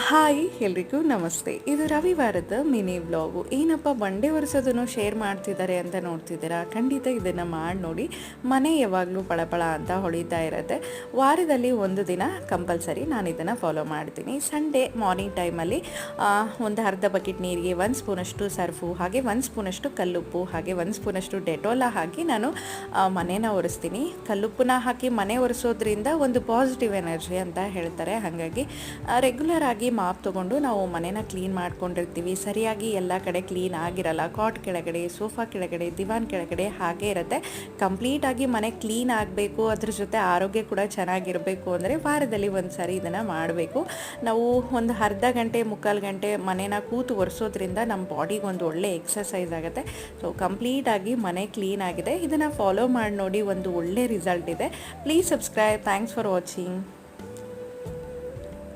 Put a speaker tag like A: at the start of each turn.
A: Hi ಎಲ್ರಿಗೂ ನಮಸ್ತೆ. ಇದು ರವಿವಾರದ ಮಿನಿ ವ್ಲಾಗು. ಏನಪ್ಪ ಬಂಡೆ ಒರೆಸೋದನ್ನು ಶೇರ್ ಮಾಡ್ತಿದ್ದಾರೆ ಅಂತ ನೋಡ್ತಿದ್ದೀರಾ? ಖಂಡಿತ ಇದನ್ನು ಮಾಡಿ ನೋಡಿ. ಮನೆ ಯಾವಾಗಲೂ ಪಳಪಳ ಅಂತ ಹೊಳಿತಾ ಇರುತ್ತೆ. ವಾರದಲ್ಲಿ ಒಂದು ದಿನ ಕಂಪಲ್ಸರಿ ನಾನು ಇದನ್ನು ಫಾಲೋ ಮಾಡ್ತೀನಿ. ಸಂಡೇ ಮಾರ್ನಿಂಗ್ ಟೈಮಲ್ಲಿ ಒಂದು ಅರ್ಧ ಬಕೆಟ್ ನೀರಿಗೆ 1 ಸ್ಪೂನಷ್ಟು ಸರ್ಫು, ಹಾಗೆ 1 ಸ್ಪೂನಷ್ಟು ಕಲ್ಲುಪ್ಪು, ಹಾಗೆ 1 ಸ್ಪೂನಷ್ಟು ಡೆಟೋಲ ಹಾಕಿ ನಾನು ಮನೇನ ಒರೆಸ್ತೀನಿ. ಕಲ್ಲುಪ್ಪನ್ನ ಹಾಕಿ ಮನೆ ಒರೆಸೋದ್ರಿಂದ ಒಂದು ಪಾಸಿಟಿವ್ ಎನರ್ಜಿ ಅಂತ ಹೇಳ್ತಾರೆ. ಹಾಗಾಗಿ ರೆಗ್ಯುಲರ್ ಆಗಿ ಮಾಪ್ ತೊಗೊಂಡು ನಾವು ಮನೇನ ಕ್ಲೀನ್ ಮಾಡ್ಕೊಂಡಿರ್ತೀವಿ. ಸರಿಯಾಗಿ ಎಲ್ಲ ಕಡೆ ಕ್ಲೀನ್ ಆಗಿರಲ್ಲ. ಕಾಟ್ ಕೆಳಗಡೆ, ಸೋಫಾ ಕೆಳಗಡೆ, ದಿವಾನ್ ಕೆಳಗಡೆ ಹಾಗೆ ಇರುತ್ತೆ. ಕಂಪ್ಲೀಟಾಗಿ ಮನೆ ಕ್ಲೀನ್ ಆಗಬೇಕು, ಅದ್ರ ಜೊತೆ ಆರೋಗ್ಯ ಕೂಡ ಚೆನ್ನಾಗಿರಬೇಕು ಅಂದರೆ ವಾರದಲ್ಲಿ ಒಂದು ಸಾರಿ ಇದನ್ನು ಮಾಡಬೇಕು. ನಾವು ಒಂದು ಅರ್ಧ ಗಂಟೆ, ಮುಕ್ಕಾಲು ಗಂಟೆ ಮನೇನ ಕೂತು ಒರೆಸೋದ್ರಿಂದ ನಮ್ಮ ಬಾಡಿಗೆ ಒಂದು ಒಳ್ಳೆ ಎಕ್ಸಸೈಸ್ ಆಗುತ್ತೆ. ಸೊ ಕಂಪ್ಲೀಟಾಗಿ ಮನೆ ಕ್ಲೀನ್ ಆಗಿದೆ. ಇದನ್ನು ಫಾಲೋ ಮಾಡಿ ನೋಡಿ, ಒಂದು ಒಳ್ಳೆ ರಿಸಲ್ಟ್ ಇದೆ. Please subscribe. Thanks for watching.